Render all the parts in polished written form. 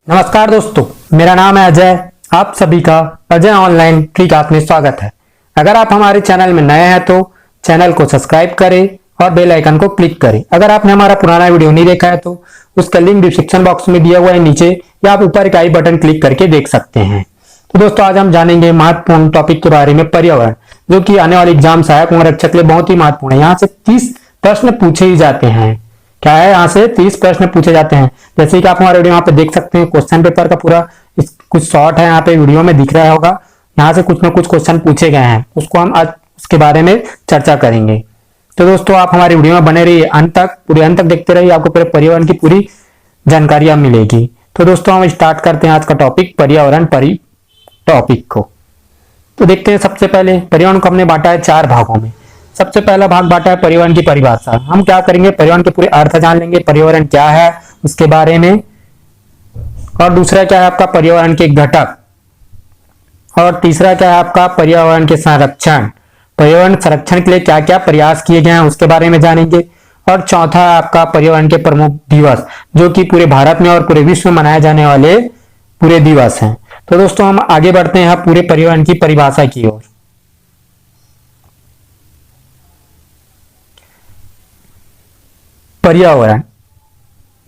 नमस्कार दोस्तों, मेरा नाम है अजय। आप सभी का अजय ऑनलाइन फ्री क्लास में स्वागत है। अगर आप हमारे चैनल में नए हैं तो चैनल को सब्सक्राइब करें और बेल आइकन को क्लिक करें। अगर आपने हमारा पुराना वीडियो नहीं देखा है तो उसका लिंक डिस्क्रिप्शन बॉक्स में दिया हुआ है नीचे, या आप ऊपर एक आई बटन क्लिक करके देख सकते हैं। तो दोस्तों, आज हम जानेंगे महत्वपूर्ण टॉपिक के बारे में, पर्यावरण, जो कि आने वाले एग्जाम सहायक अंगरक्षक के लिए बहुत ही महत्वपूर्ण है। यहाँ से 30 प्रश्न पूछे ही जाते हैं। क्या है, यहाँ से 30 प्रश्न पूछे जाते हैं। जैसे कि आप हमारे वीडियो यहाँ पे देख सकते हैं, क्वेश्चन पेपर का पूरा कुछ शॉर्ट है, यहाँ पे वीडियो में दिख रहा होगा। यहाँ से कुछ ना कुछ क्वेश्चन पूछे गए हैं, उसको हम आज उसके बारे में चर्चा करेंगे। तो दोस्तों, आप हमारी वीडियो में बने रहिए अंत तक, पूरे अंत तक देखते रहिए, आपको पूरे पर्यावरण की पूरी जानकारियां मिलेगी। तो दोस्तों, हम स्टार्ट करते हैं आज का टॉपिक, पर्यावरण टॉपिक को। तो देखते हैं, सबसे पहले पर्यावरण को हमने बांटा है 4 भागों में। सबसे पहला भाग बांटा है पर्यावरण की परिभाषा। हम क्या करेंगे, पर्यावरण के पूरे अर्थ जान लेंगे, पर्यावरण क्या है उसके बारे में। और दूसरा क्या है आपका, पर्यावरण के घटक। और तीसरा क्या है आपका, पर्यावरण के संरक्षण। पर्यावरण संरक्षण के लिए क्या क्या प्रयास किए गए हैं उसके बारे में जानेंगे। और चौथा है आपका पर्यावरण के प्रमुख दिवस, जो कि पूरे भारत में और पूरे विश्व में मनाए जाने वाले पूरे दिवस हैं। तो दोस्तों, हम आगे बढ़ते हैं पूरे पर्यावरण की परिभाषा की ओर। पर्यावरण,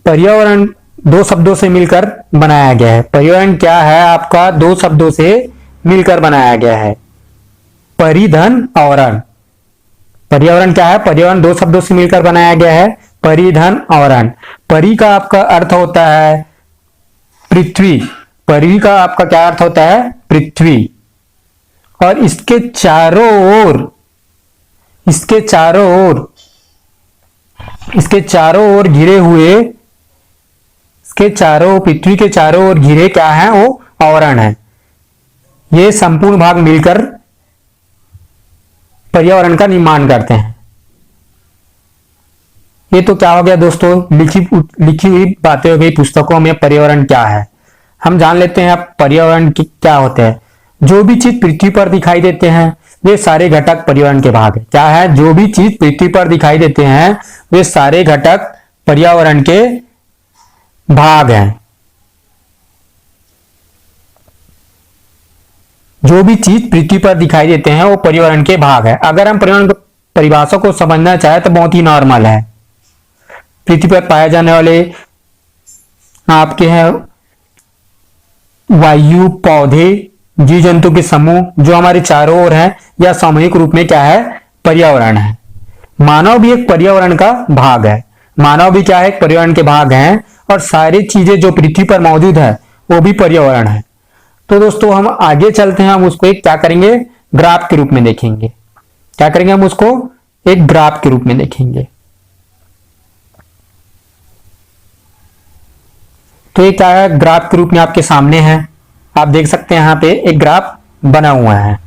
पर्यावरण 2 शब्दों से मिलकर बनाया गया है। पर्यावरण क्या है आपका, 2 शब्दों से मिलकर बनाया गया है, परिधन आवरण। पर्यावरण क्या है, पर्यावरण 2 शब्दों से मिलकर बनाया गया है, परिधन आवरण। परि का आपका अर्थ होता है पृथ्वी। परि का आपका क्या अर्थ होता है, पृथ्वी। और इसके चारों ओर, इसके चारों ओर घिरे हुए, इसके चारों, पृथ्वी के चारों ओर घिरे क्या है, वो आवरण है। ये संपूर्ण भाग मिलकर पर्यावरण का निर्माण करते हैं। ये तो क्या हो गया दोस्तों, लिखी हुई बातें हो गई पुस्तकों में, पर्यावरण क्या है। हम जान लेते हैं अब पर्यावरण क्या होते हैं। जो भी चीज पृथ्वी पर दिखाई देते हैं वे सारे घटक पर्यावरण के भाग है। क्या है, जो भी चीज पृथ्वी पर दिखाई देते हैं वे सारे घटक पर्यावरण के भाग हैं। जो भी चीज पृथ्वी पर दिखाई देते हैं वो पर्यावरण के भाग है। अगर हम पर्यावरण की परिभाषा को समझना चाहे तो बहुत ही नॉर्मल है। पृथ्वी पर पाए जाने वाले आपके हैं वायु, पौधे, जीव जंतु के समूह जो हमारे चारों ओर है, या सामूहिक रूप में क्या है, पर्यावरण है। मानव भी एक पर्यावरण का भाग है। मानव भी क्या है, एक पर्यावरण के भाग हैं। और सारी चीजें जो पृथ्वी पर मौजूद है वो भी पर्यावरण है। तो दोस्तों, हम आगे चलते हैं, हम उसको एक क्या करेंगे, ग्राफ के रूप में देखेंगे। क्या करेंगे, हम उसको एक ग्राफ के रूप में देखेंगे। तो ये क्या है, ग्राफ के रूप में आपके सामने है। आप देख सकते हैं यहाँ पे एक ग्राफ बना हुआ है।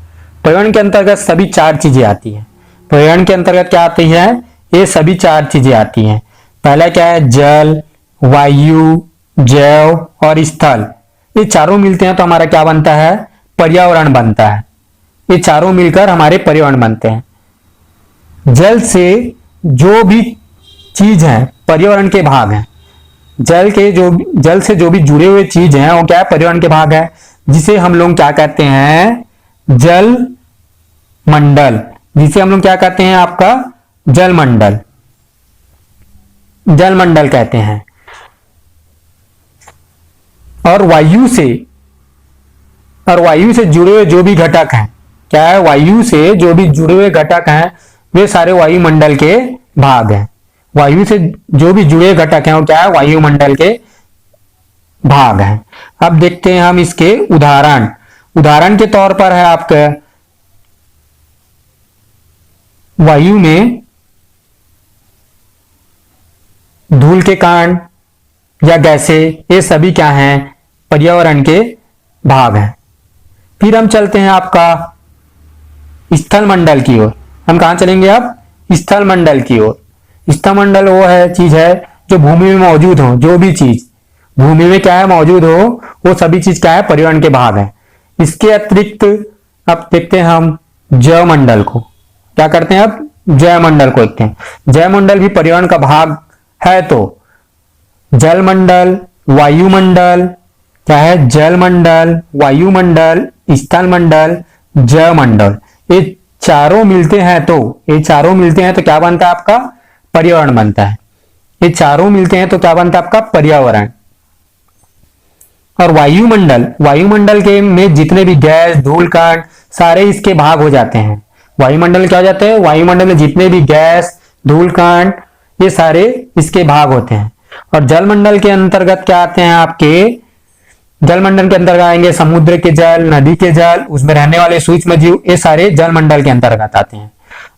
पर्यावरण के अंतर्गत सभी 4 चीजें आती हैं। पर्यावरण के अंतर्गत क्या आती है, ये सभी 4 चीजें आती हैं। पहला क्या है, जल, वायु, जैव और स्थल। ये चारों मिलते हैं तो हमारा क्या बनता है, पर्यावरण बनता है। ये चारों मिलकर हमारे पर्यावरण बनते हैं। जल से जो भी चीज है पर्यावरण के भाग हैं। जल से जो भी जुड़े हुए चीज हैं वो क्या है, पर्यावरण के भाग है, जिसे हम लोग क्या कहते हैं, जल मंडल। जिसे हम लोग क्या कहते हैं आपका, जल मंडल, जल मंडल कहते हैं। और वायु से जुड़े हुए जो भी घटक हैं, क्या है, वायु से जो भी जुड़े हुए घटक हैं वे सारे वायुमंडल के भाग हैं। वायु से जो भी जुड़े घटक हैं वो क्या है, वायुमंडल के भाग हैं। अब देखते हैं हम इसके उदाहरण। उदाहरण के तौर पर है आपका वायु में धूल के कण या गैसें, ये सभी क्या हैं, पर्यावरण के भाग हैं। फिर हम चलते हैं आपका स्थल मंडल की ओर। हम कहां चलेंगे अब, स्थल मंडल की ओर। स्थल मंडल वो है चीज है जो भूमि में मौजूद हो। जो भी चीज भूमि में क्या है, मौजूद हो, वो सभी चीज क्या है, पर्यावरण के भाग है। इसके अतिरिक्त अब देखते हैं हम जैव मंडल को। क्या करते हैं, अब जैव मंडल को देखते हैं। जैव मंडल भी पर्यावरण का भाग है। तो जल मंडल, वायुमंडल, क्या है, जल मंडल, वायुमंडल, स्थल मंडल, जयमंडल। ये चारों मिलते हैं तो क्या बनता है आपका, पर्यावरण बनता है। ये चारों मिलते हैं तो क्या बनता है आपका, पर्यावरण। और वायुमंडल के में जितने भी गैस, धूल कण सारे इसके भाग हो जाते हैं। वायुमंडल क्या हो जाते हैं, वायुमंडल में जितने भी गैस, धूल कण ये सारे इसके भाग होते हैं। और जलमंडल के अंतर्गत क्या आते हैं आपके, जलमंडल के अंतर्गत आएंगे समुद्र के जल, नदी के जल, उसमें रहने वाले सूक्ष्म जीव, ये सारे जलमंडल के अंतर्गत आते हैं।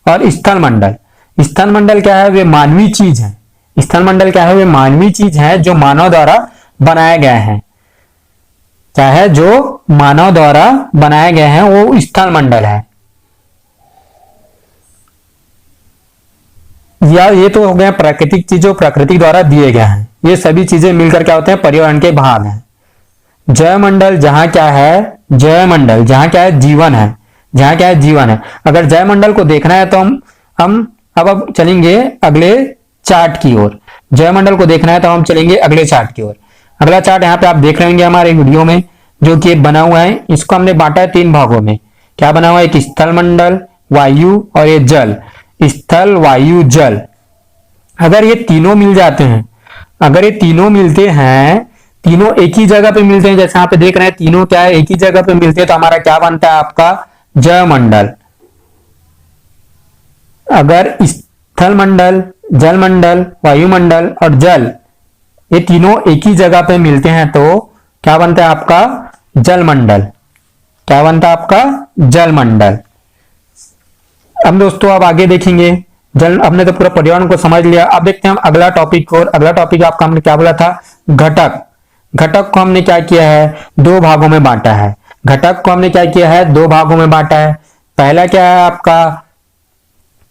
और स्थल मंडल क्या है, वे मानवीय चीज है। स्थल मंडल क्या है, वे मानवीय चीज है जो मानव द्वारा बनाए गए हैं। क्या है, जो मानव द्वारा बनाए गए हैं वो स्थल मंडल है। या ये तो हो गया प्राकृतिक चीजों, प्रकृति द्वारा दिए गए हैं। ये सभी चीजें मिलकर क्या होते हैं, पर्यावरण के भाग हैं। जयमंडल जहां क्या है, जयमंडल जहां क्या है, जीवन है। जहां क्या है, जीवन है। अगर जयमंडल को देखना है तो हम अब चलेंगे अगले चार्ट की ओर। जयमंडल को देखना है तो हम चलेंगे अगले चार्ट की ओर। अगला चार्ट यहाँ पे आप देख रहे होंगे हमारे वीडियो में, जो कि बना हुआ है। इसको हमने बांटा है 3 भागों में। क्या बना हुआ है, एक स्थल मंडल, वायु और ये जल। स्थल, वायु, जल। अगर ये तीनों मिल जाते हैं, अगर ये तीनों मिलते हैं, तीनों एक ही जगह पे मिलते हैं, जैसे यहाँ पे देख रहे हैं तीनों क्या है, एक ही जगह पे मिलते हैं, तो हमारा क्या बनता है आपका, जयमंडल। अगर स्थल मंडल, जल मंडल, वायुमंडल और जल ये तीनों एक ही जगह पे मिलते हैं तो क्या बनता है आपका, जलमंडल। क्या बनता है आपका, जलमंडल। अब दोस्तों आप आगे देखेंगे, जल हमने तो पूरा पर्यावरण को समझ लिया। अब देखते हैं हम अगला टॉपिक और अगला टॉपिक आपका हमने क्या बोला था, घटक। घटक को हमने क्या किया है, 2 भागों में बांटा है। घटक को हमने क्या किया है, 2 भागों में बांटा है। पहला क्या है आपका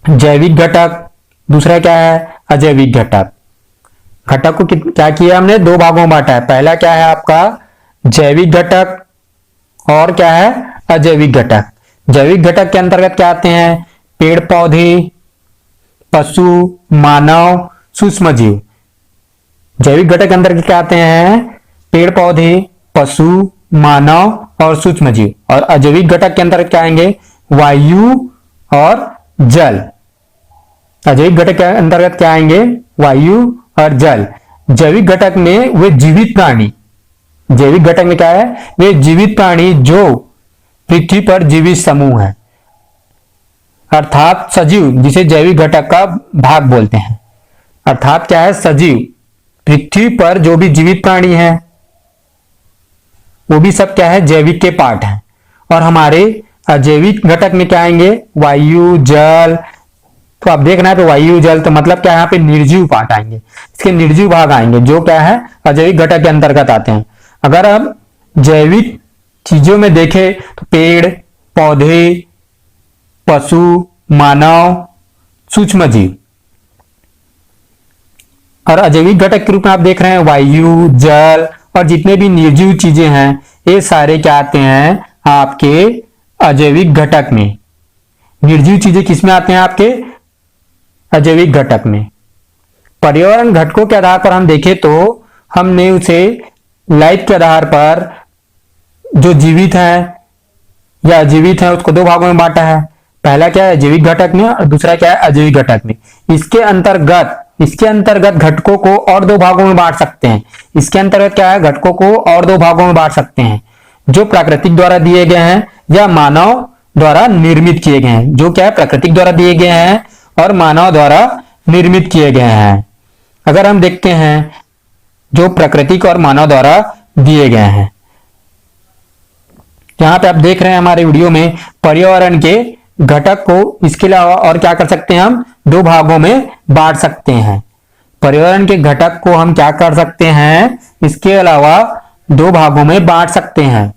जैविक घटक, दूसरा क्या है अजैविक घटक। घटक को क्या किया हमने, 2 भागों में बांटा है। पहला क्या है आपका जैविक घटक और क्या है अजैविक घटक। जैविक घटक के अंतर्गत क्या आते हैं, पेड़ पौधे, पशु, मानव, सूक्ष्म जीव। जैविक घटक के अंतर्गत क्या आते हैं, पेड़ पौधे, पशु, मानव और सूक्ष्म जीव। और अजैविक घटक के अंतर्गत क्या आएंगे, वायु और जल। अजैविक घटक के अंतर्गत क्या आएंगे, वायु और जल। जैविक घटक में वे जीवित प्राणी, जैविक घटक में क्या है, वे जीवित प्राणी जो पृथ्वी पर जीवित समूह है, अर्थात सजीव, जिसे जैविक घटक का भाग बोलते हैं। अर्थात क्या है, सजीव, पृथ्वी पर जो भी जीवित प्राणी है वो भी सब क्या है, जैविक के पार्ट हैं। और हमारे अजैविक घटक में क्या आएंगे, वायु, जल। तो आप देख रहे हैं तो वायु, जल तो मतलब क्या है, यहाँ पे निर्जीव पार्ट आएंगे, इसके निर्जीव भाग आएंगे जो क्या है अजैविक घटक के अंतर्गत आते हैं। अगर हम जैविक चीजों में देखें तो पेड़ पौधे, पशु, मानव, सूक्ष्म जीव। और अजैविक घटक के रूप में आप देख रहे हैं वायु, जल और जितने भी निर्जीव चीजें हैं ये सारे क्या आते हैं आपके अजैविक घटक में। निर्जीव चीजें किसमें आते हैं, आपके अजैविक घटक में। पर्यावरण घटकों के आधार पर हम देखें तो हमने उसे लाइफ के आधार पर जो जीवित है या अजीवित है उसको 2 भागों में बांटा है। पहला क्या है जैविक घटक में और दूसरा क्या है अजैविक घटक में। इसके अंतर्गत घटकों को और 2 भागों में बांट सकते हैं। इसके अंतर्गत क्या है, घटकों को और 2 भागों में बांट सकते हैं, जो प्राकृतिक द्वारा दिए गए हैं या मानव द्वारा निर्मित किए गए हैं। जो क्या है प्राकृतिक द्वारा दिए गए हैं और मानव द्वारा निर्मित किए गए हैं। अगर हम देखते हैं जो प्राकृतिक और मानव द्वारा दिए गए हैं, यहां पे आप देख रहे हैं हमारे वीडियो में पर्यावरण के घटक को इसके अलावा और क्या कर सकते हैं, हम 2 भागों में बांट सकते हैं। पर्यावरण के घटक को हम क्या कर सकते हैं, इसके अलावा 2 भागों में बांट सकते हैं,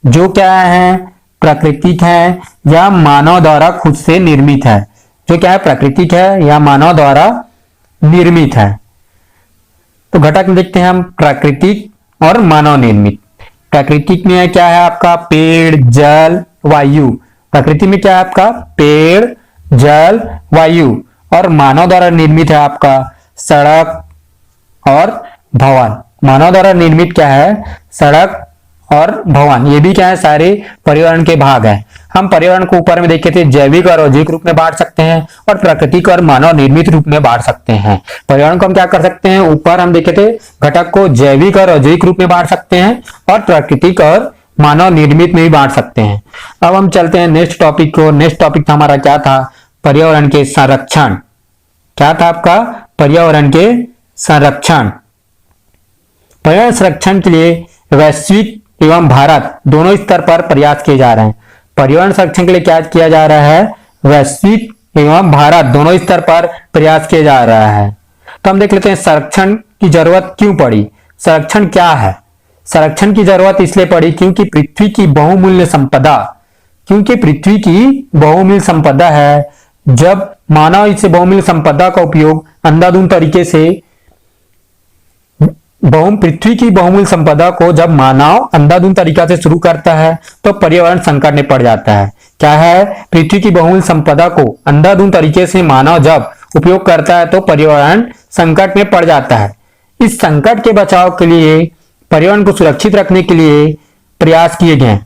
जो क्या है प्राकृतिक है या मानव द्वारा खुद से निर्मित है। जो क्या है प्राकृतिक है या मानव द्वारा निर्मित है। तो घटक में देखते हैं हम प्राकृतिक और मानव निर्मित। प्राकृतिक में क्या है आपका पेड़, जल, वायु। प्रकृति में क्या है आपका पेड़, जल, वायु। और मानव द्वारा निर्मित है आपका सड़क और भवन। मानव द्वारा निर्मित क्या है, सड़क और भवन, ये भी क्या है, सारे पर्यावरण के भाग हैं। हम पर्यावरण को ऊपर में देखे थे जैविक और अजैविक रूप में बांट सकते हैं और प्राकृतिक और मानव निर्मित रूप में बांट सकते हैं। पर्यावरण को हम क्या कर सकते हैं, ऊपर हम देखे थे घटक को जैविक और अजैविक रूप में बांट सकते हैं और प्राकृतिक और मानव निर्मित में भी बांट सकते हैं। अब हम चलते हैं नेक्स्ट टॉपिक को। नेक्स्ट टॉपिक हमारा क्या था, पर्यावरण के संरक्षण। क्या था आपका, पर्यावरण के संरक्षण। पर्यावरण संरक्षण के लिए वैश्विक एवं भारत दोनों स्तर पर प्रयास किए जा रहे हैं। पर्यावरण संरक्षण के लिए क्या किया जा रहा है, वैश्विक एवं भारत दोनों स्तर पर प्रयास किया जा रहा है। तो हम देख लेते हैं संरक्षण की जरूरत क्यों पड़ी। संरक्षण क्या है, संरक्षण की जरूरत इसलिए पड़ी क्योंकि पृथ्वी की बहुमूल्य संपदा, क्योंकि पृथ्वी की बहुमूल्य संपदा है। जब मानव इस बहुमूल्य संपदा का उपयोग अंधाधुंध तरीके से, पृथ्वी की बहुमूल्य संपदा को जब मानव अंधाधुंध तरीका से शुरू करता है तो पर्यावरण संकट में पड़ जाता है। क्या है, पृथ्वी की बहुमूल्य संपदा को अंधाधुंध तरीके से मानव जब उपयोग करता है तो पर्यावरण संकट में पड़ जाता है। इस संकट के बचाव के लिए, पर्यावरण को सुरक्षित रखने के लिए प्रयास किए गए हैं।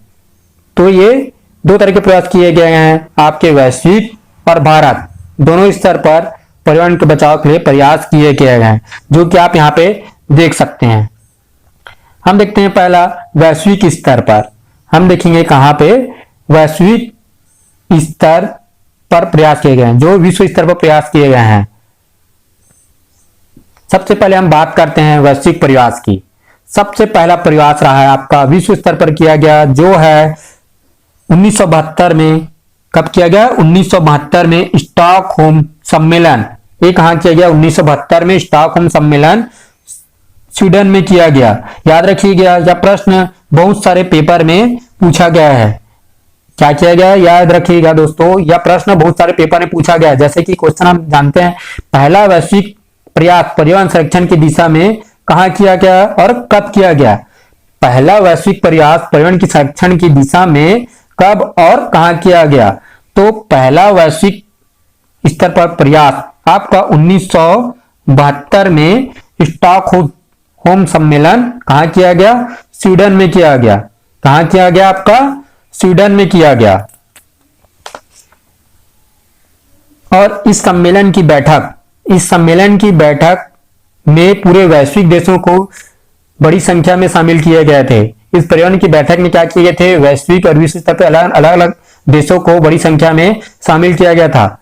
तो ये दो तरह के प्रयास किए गए हैं, आपके वैश्विक और भारत दोनों स्तर पर पर्यावरण के बचाव के लिए प्रयास किए गए हैं, जो कि आप यहाँ पे देख सकते हैं। हम देखते हैं पहला वैश्विक स्तर पर। हम देखेंगे कहां पे, वैश्विक स्तर पर प्रयास किए गए हैं, जो विश्व स्तर पर प्रयास किए गए हैं। सबसे पहले हम बात करते हैं वैश्विक प्रयास की। सबसे पहला प्रयास रहा है आपका विश्व स्तर पर किया गया, जो है 1972 में। कब किया गया, 1972 में स्टॉकहोम सम्मेलन। ये कहां किया गया, 1972 में स्टॉकहोम सम्मेलन स्वीडन में किया गया। याद रखिएगा, यह प्रश्न बहुत सारे पेपर में पूछा गया है। क्या किया गया, याद रखिएगा दोस्तों, यह प्रश्न बहुत सारे पेपर में पूछा गया है। जैसे कि क्वेश्चन हम जानते हैं, पहला वैश्विक प्रयास पर्यावरण संरक्षण की दिशा में कहां किया गया और कब किया गया। पहला वैश्विक प्रयास पर्यावरण की संरक्षण की दिशा में कब और कहां किया गया। तो पहला वैश्विक स्तर पर प्रयास आपका 1972 में स्टॉकहोम सम्मेलन कहां किया गया, स्वीडन में किया गया। कहां किया गया, आपका स्वीडन में किया गया। और इस सम्मेलन की बैठक में पूरे वैश्विक देशों को बड़ी संख्या में शामिल किए गए थे। इस पर्यावरण की बैठक में क्या किए गए थे, वैश्विक और विश्व स्तर पर अलग अलग देशों को बड़ी संख्या में शामिल किया गया था।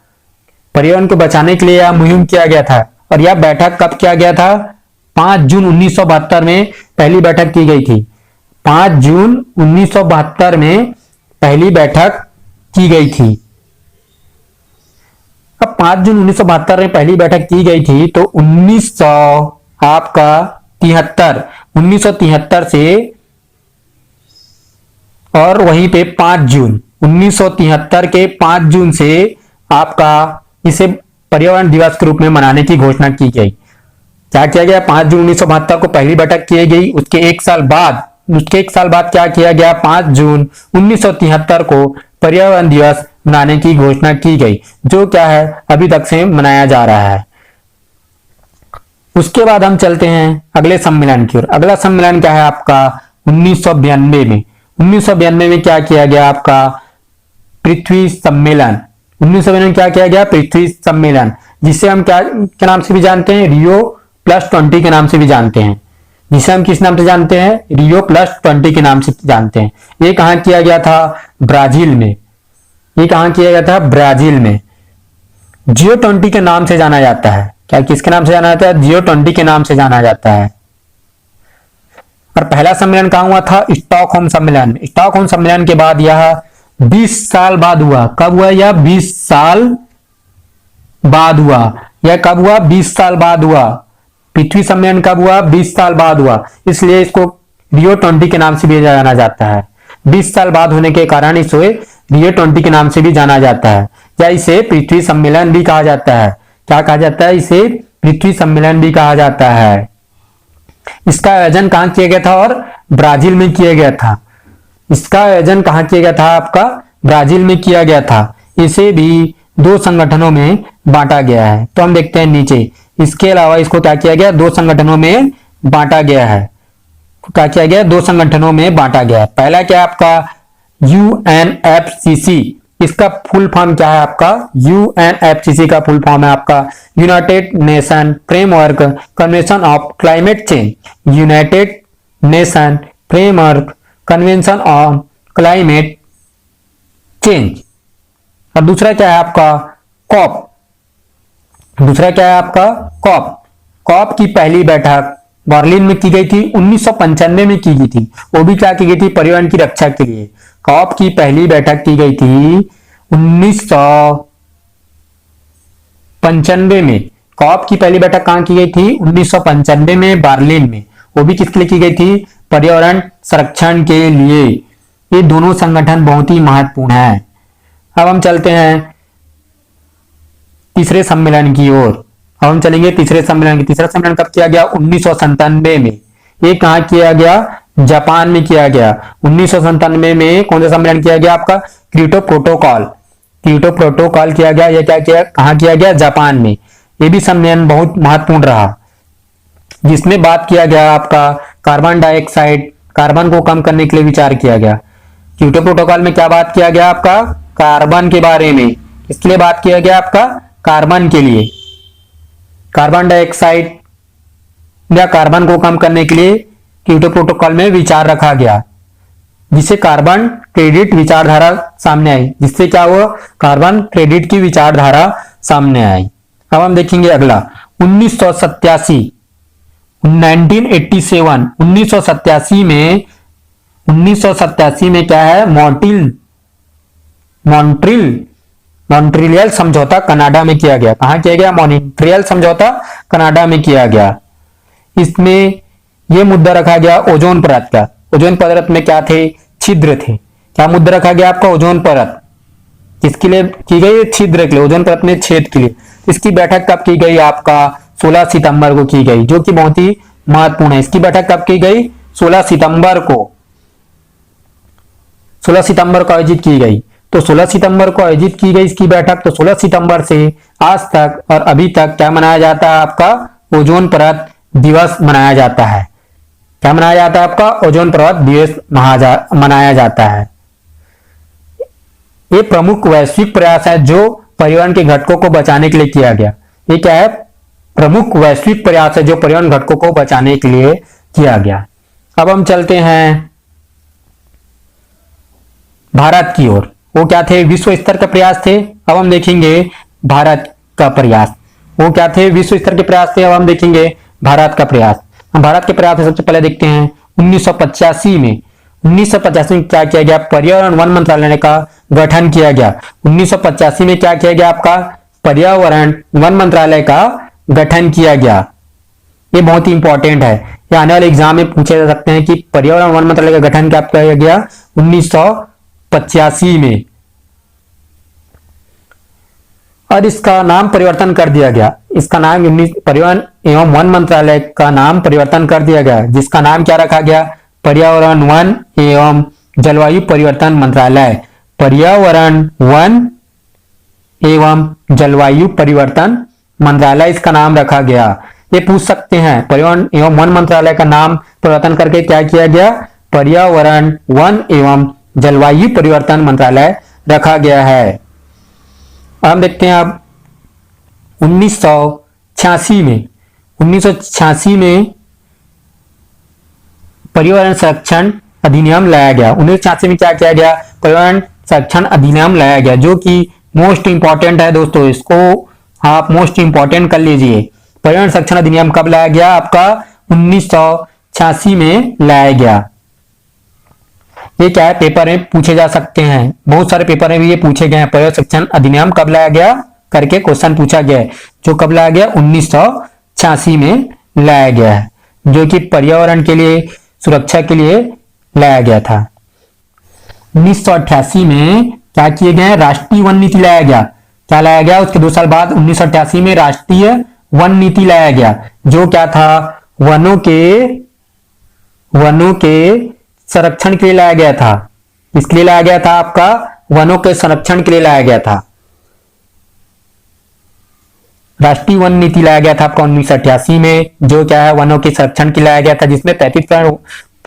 पर्यावरण को बचाने के लिए यह मुहिम किया गया था। और यह बैठक कब किया गया था, 5 जून 1972 में पहली बैठक की गई थी। 5 जून 1972 में पहली बैठक की गई थी। अब 5 जून 1972 में पहली बैठक की गई थी, तो 1973 से और वहीं पे 5 जून 1973 के 5 जून से आपका इसे पर्यावरण दिवस के रूप में मनाने की घोषणा की गई। क्या किया गया, 5 जून 1972 को पहली बैठक की गई। उसके एक साल बाद क्या किया गया, 5 जून 1973 को पर्यावरण दिवस मनाने की घोषणा की गई, जो क्या है अभी तक से मनाया जा रहा है। उसके बाद हम चलते हैं अगले सम्मेलन की ओर। अगला सम्मेलन क्या है आपका 1992 में। 1992 में क्या किया गया, आपका पृथ्वी सम्मेलन। 1992 में क्या किया गया, पृथ्वी सम्मेलन, जिसे हम क्या के नाम से भी जानते हैं, Rio+20 के नाम से भी जानते हैं। जिसे हम किस नाम से जानते हैं, Rio+20 के नाम से जानते हैं। ये कहां किया गया था, ब्राजील में। ये कहां किया गया था, ब्राजील में। G20 के नाम से जाना जाता है। क्या किसके नाम से जाना जाता है, G20 के नाम से जाना जाता है। और पहला सम्मेलन कहां हुआ था, स्टॉकहोम सम्मेलन। स्टॉकहोम सम्मेलन के बाद यह 20 साल बाद हुआ। कब हुआ यह, 20 साल बाद हुआ। यह कब हुआ, 20 साल बाद हुआ। पृथ्वी सम्मेलन कब हुआ, 20 साल बाद हुआ। इसलिए इसको Rio20 के नाम से भी जाना जाता है। 20 साल बाद होने के कारण इसे Rio20 के नाम से भी जाना जाता है, या इसे पृथ्वी सम्मेलन भी कहा जाता है। क्या कहा जाता है, इसे पृथ्वी सम्मेलन भी कहा जाता है। इसका आयोजन कहां किया गया था, और ब्राजील में किया गया था। इसका आयोजन कहां किया गया था, आपका ब्राजील में किया गया था। इसे भी 2 संगठनों में बांटा गया है। तो हम देखते हैं नीचे, इसके अलावा इसको क्या किया गया, 2 संगठनों में बांटा गया है। क्या किया गया, दो संगठनों में बांटा गया। पहला क्या है आपका यूएनएफसीसी, इसका फुल फॉर्म क्या है आपका, यूएनएफसीसी का फुल फॉर्म है आपका United nation framework convention of climate change. United nation framework convention on climate change. और दूसरा क्या है आपका कॉप, दूसरा क्या है आपका कॉप। कॉप की पहली बैठक बर्लिन में की गई थी, 1995 में की गई थी। वो भी क्या की गई थी, पर्यावरण की रक्षा के लिए। कॉप की पहली बैठक की गई थी 1995 में। कॉप की पहली बैठक कहां की गई थी, 1995 में बर्लिन में। वो भी किसके लिए की गई थी, पर्यावरण संरक्षण के लिए। ये दोनों संगठन बहुत ही महत्वपूर्ण है। अब हम चलते हैं तीसरे सम्मेलन की ओर। अब हम चलेंगे तीसरे सम्मेलन की। तीसरा सम्मेलन कब किया गया, 1997 में। ये कहां किया गया, जापान में किया गया। 1997 में कौन सा सम्मेलन किया गया आपका, क्योटो प्रोटोकॉल। क्योटो प्रोटोकॉल किया गया, यह क्या किया, कहां किया गया, जापान में। यह भी सम्मेलन बहुत महत्वपूर्ण रहा, जिसमें बात किया गया आपका कार्बन डाइऑक्साइड, कार्बन को कम करने के लिए विचार किया गया। क्योटो प्रोटोकॉल में क्या बात किया गया आपका, कार्बन के बारे में। इसके लिए बात किया गया आपका कार्बन के लिए, कार्बन डाइऑक्साइड या कार्बन को कम करने के लिए क्योटो प्रोटोकॉल में विचार रखा गया, जिससे कार्बन क्रेडिट विचारधारा सामने आई। जिससे क्या हुआ, कार्बन क्रेडिट की विचारधारा सामने आई। अब हम देखेंगे अगला 1987 1987 1987 में क्या है, मॉन्ट्रियल समझौता कनाडा में किया गया। कहां किया गया, मॉन्ट्रियल समझौता कनाडा में किया गया। इसमें यह मुद्दा रखा गया ओजोन परत का। ओजोन परत में क्या थे, छिद्र थे। क्या मुद्दा रखा गया आपका, ओजोन परत किसके लिए की गई, छिद्र के लिए, ओजोन परत में छेद के लिए। इसकी बैठक कब की गई आपका, 16 सितंबर को की गई, जो कि बहुत ही महत्वपूर्ण है। इसकी बैठक कब की गई, 16 सितंबर को, 16 सितंबर को आयोजित की गई। तो 16 सितंबर को आयोजित की गई इसकी बैठक। तो 16 सितंबर से आज तक और अभी तक क्या मनाया जाता है आपका, ओजोन परत दिवस मनाया जाता है। क्या मनाया जाता है आपका, ओजोन परत दिवस मनाया जाता है। ये प्रमुख वैश्विक प्रयास है जो पर्यावरण के घटकों को बचाने के लिए किया गया। ये क्या है, प्रमुख वैश्विक प्रयास है जो पर्यावरण घटकों को बचाने के लिए किया गया। अब हम चलते हैं भारत की ओर। वो क्या थे, विश्व स्तर के प्रयास थे। अब हम देखेंगे भारत का प्रयास। वो क्या थे, विश्व स्तर के प्रयास थे। अब हम देखेंगे भारत का प्रयास। हम भारत के प्रयास सबसे पहले देखते हैं 1985 में। 1985 में क्या किया गया, पर्यावरण वन मंत्रालय का गठन किया गया। 1985 में क्या किया गया आपका, पर्यावरण वन मंत्रालय का गठन किया गया। ये बहुत ही इंपॉर्टेंट है, ये आने वाले एग्जाम में पूछे जा सकते हैं कि पर्यावरण वन मंत्रालय का गठन क्या किया गया 1985 में। और इसका नाम परिवर्तन कर दिया गया। इसका नाम पर्यावरण एवं वन मंत्रालय का नाम परिवर्तन कर दिया गया, जिसका नाम क्या रखा गया, पर्यावरण वन एवं जलवायु परिवर्तन मंत्रालय। पर्यावरण वन एवं जलवायु परिवर्तन मंत्रालय इसका नाम रखा गया। ये पूछ सकते हैं पर्यावरण एवं वन मंत्रालय का नाम परिवर्तन करके क्या किया गया, पर्यावरण वन एवं जलवायु परिवर्तन मंत्रालय रखा गया है। हम देखते हैं अब 1986 में पर्यावरण संरक्षण अधिनियम लाया गया। 1986 में क्या किया गया, पर्यावरण संरक्षण अधिनियम लाया गया, जो कि मोस्ट इंपॉर्टेंट है दोस्तों। इसको आप मोस्ट इंपॉर्टेंट कर लीजिए। पर्यावरण संरक्षण अधिनियम कब लाया गया आपका, 1986 में लाया गया। ये क्या है, पेपर में पूछे जा सकते हैं, बहुत सारे पेपर में भी ये पूछे गए हैं। पर्यावरण संरक्षण अधिनियम कब लाया गया करके क्वेश्चन पूछा गया है, जो कब लाया गया 1986 में लाया गया है, जो कि पर्यावरण के लिए सुरक्षा के लिए लाया गया था। 1988 में क्या किए गए, राष्ट्रीय वन नीति लाया गया। क्या लाया गया, उसके 2 साल बाद 1988 में राष्ट्रीय वन नीति लाया गया, जो क्या था, वनों के संरक्षण के लिए लाया गया था। इसके लिए लाया गया था आपका, वनों के संरक्षण के लिए लाया गया था। राष्ट्रीय वन नीति लाया गया था आपका 1988 में, जो क्या है, वनों के संरक्षण के लिए लाया गया था, जिसमें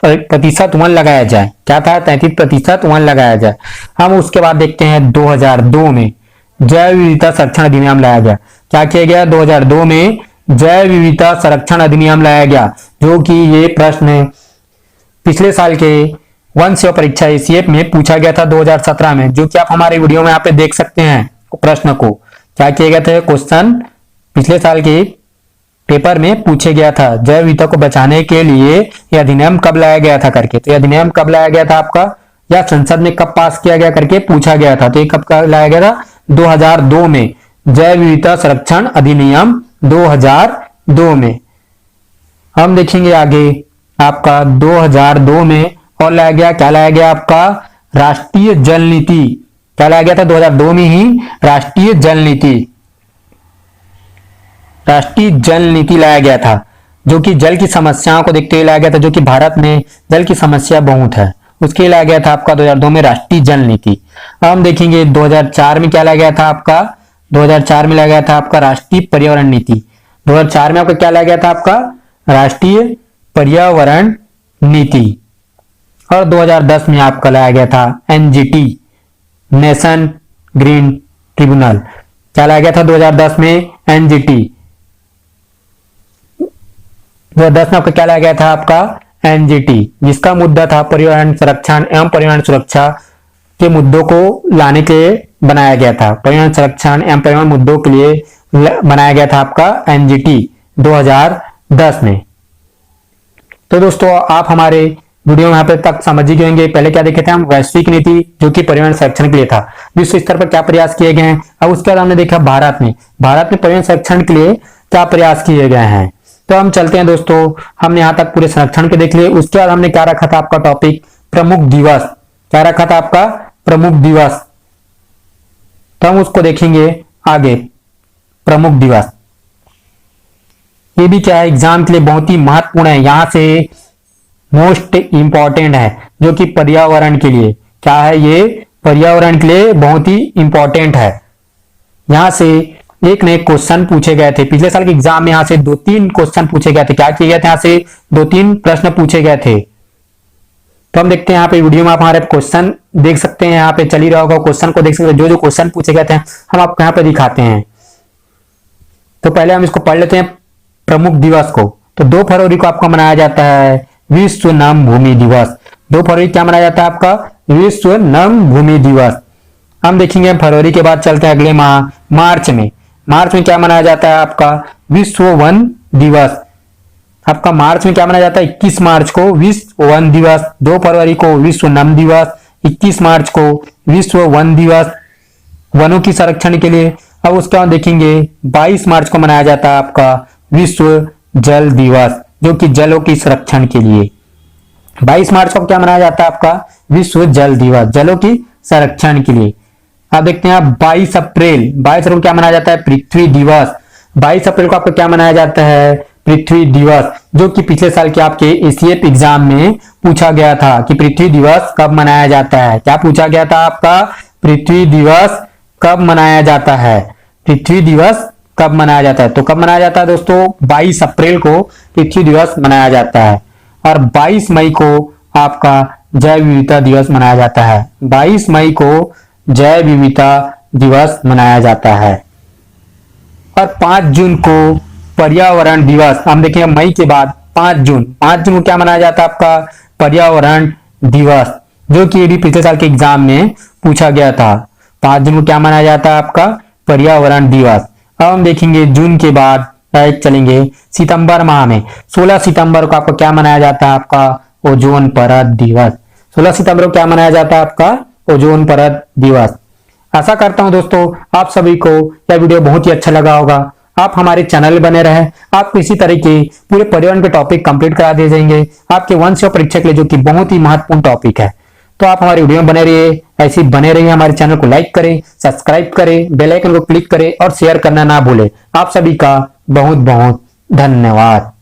33% वन लगाया जाए। क्या था? 33% वन लगाया जाए। हम उसके बाद देखते हैं 2002 में जैव विविधता संरक्षण अधिनियम लाया गया। क्या किया गया? 2002 में जैव विविधता संरक्षण अधिनियम लाया गया, जो कि ये प्रश्न पिछले साल के वन सेवा परीक्षा एसीएफ में पूछा गया था 2017 में, जो कि आप हमारे वीडियो में यहाँ पे देख सकते हैं प्रश्न को। क्या किया गया था? क्वेश्चन पिछले साल के पेपर में पूछे गया था, जैव विविधता को बचाने के लिए यह अधिनियम कब लाया गया था करके। तो यह अधिनियम कब लाया गया था आपका, या संसद में कब पास किया गया करके पूछा गया था। तो ये कब लाया गया था? 2002 में जैव विविधता संरक्षण अधिनियम 2002 में। हम देखेंगे आगे आपका 2002 में और लाया गया, क्या लाया गया आपका? राष्ट्रीय जल नीति। क्या लाया गया था? 2002 में ही राष्ट्रीय जल नीति, राष्ट्रीय जल नीति लाया गया था, जो कि जल की समस्याओं को देखते हुए लाया गया था, जो कि भारत में जल की समस्या बहुत है, उसके लाया गया था आपका 2002 में राष्ट्रीय जल नीति। अब हम देखेंगे 2004 में क्या लाया गया था आपका? 2004 में लाया गया था आपका राष्ट्रीय पर्यावरण नीति। 2004 में आपका क्या लाया गया था? आपका राष्ट्रीय पर्यावरण नीति। और 2010 में आपका लाया गया था एनजीटी, नेशन ग्रीन ट्रिब्यूनल। क्या लाया गया था 2010 में? एनजीटी। 2010 में आपका क्या लाया गया था? आपका एनजीटी, जिसका मुद्दा था पर्यावरण संरक्षण एवं पर्यावरण सुरक्षा के मुद्दों को लाने के लिए बनाया गया था। पर्यावरण संरक्षण एवं पर्यावरण मुद्दों के लिए बनाया गया था आपका एनजीटी 2010 में। तो दोस्तों आप हमारे वीडियो यहाँ पे तक समझ ही गए होंगे। पहले क्या देखे थे हम? वैश्विक नीति, जो कि पर्यावरण संरक्षण के लिए था, विश्व स्तर पर क्या प्रयास किए गए हैं। अब उसके बाद हमने देखा भारत में पर्यावरण संरक्षण के लिए क्या प्रयास किए गए हैं। तो हम चलते हैं दोस्तों, हमने यहाँ तक पूरे संरक्षण के देख लिए। उसके बाद हमने क्या रखा था आपका टॉपिक? प्रमुख दिवस। क्या रखा था आपका? प्रमुख दिवस। तो हम उसको देखेंगे आगे। प्रमुख दिवस ये भी क्या है? एग्जाम के लिए बहुत ही महत्वपूर्ण है, यहां से मोस्ट इंपॉर्टेंट है, जो कि पर्यावरण के लिए क्या है? ये पर्यावरण के लिए बहुत ही इंपॉर्टेंट है। यहां से एक नए क्वेश्चन पूछे गए थे पिछले साल के एग्जाम में। यहां से 2-3 क्वेश्चन पूछे गए थे। क्या किए गए थे? यहां से 2-3 प्रश्न पूछे गए थे। तो हम देखते हैं यहाँ पे वीडियो में आप हमारे क्वेश्चन देख सकते हैं, यहाँ पे चल ही रहा होगा, क्वेश्चन को देख सकते हैं। जो जो क्वेश्चन पूछे गए थे हम आपको यहाँ पे दिखाते हैं। तो पहले हम इसको पढ़ लेते हैं प्रमुख दिवस को। तो 2 फरवरी को आपका मनाया जाता है विश्व नम भूमि दिवस। 2 फरवरी क्या मनाया जाता है आपका? विश्व नम भूमि दिवस। हम देखेंगे फरवरी के बाद चलते हैं अगले माह मार्च में। मार्च में क्या मनाया जाता है आपका? विश्व वन दिवस। आपका मार्च में क्या मनाया जाता है? 21 मार्च को विश्व वन दिवस। 2 फरवरी को विश्व नम दिवस, 21 मार्च को विश्व वन दिवस वनों की संरक्षण के लिए। अब उसके बाद देखेंगे 22 मार्च को मनाया जाता है आपका विश्व जल दिवस, जो कि जलों की संरक्षण के लिए। 22 मार्च को क्या मनाया जाता है आपका? विश्व जल दिवस, जलों की संरक्षण के लिए। अब देखते हैं 22 अप्रैल को क्या मनाया जाता है? पृथ्वी दिवस। 22 अप्रैल को आपको क्या मनाया जाता है? पृथ्वी दिवस, जो कि पिछले साल के आपके एसीएफ एग्जाम में पूछा गया था कि पृथ्वी दिवस कब मनाया जाता है। क्या पूछा गया था आपका? पृथ्वी दिवस कब मनाया जाता है? पृथ्वी दिवस कब मनाया जाता है? तो कब मनाया जाता है दोस्तों? 22 अप्रैल को पृथ्वी दिवस मनाया जाता है। और 22 मई को आपका जैव विविधता दिवस मनाया जाता है। 22 मई को जैव विविधता दिवस मनाया जाता है। और 5 जून को पर्यावरण दिवस। हम देखेंगे मई के बाद 5 जून को क्या मनाया जाता है आपका? पर्यावरण दिवस, जो कि ये भी पिछले साल के एग्जाम में पूछा गया था। 5 जून को क्या मनाया जाता है आपका? पर्यावरण दिवस। अब हम देखेंगे जून के बाद चलेंगे सितंबर माह में। 16 सितंबर को आपको क्या मनाया जाता है? आपका ओजोन परत दिवस। 16 सितंबर को क्या मनाया जाता है? आपका ओजोन परत दिवस। आशा करता हूं दोस्तों आप सभी को यह वीडियो बहुत ही अच्छा लगा होगा। आप हमारे चैनल बने रहे, आपको इसी तरह के पूरे पर्यावरण के टॉपिक कंप्लीट करा दिए जाएंगे आपके वंश और परीक्षा के लिए, जो कि बहुत ही महत्वपूर्ण टॉपिक है। तो आप हमारे वीडियो में बने रहिए, ऐसे ही बने रहिए। हमारे चैनल को लाइक करें, सब्सक्राइब करें, बेल आइकन को क्लिक करें और शेयर करना ना भूलें। आप सभी का बहुत बहुत धन्यवाद।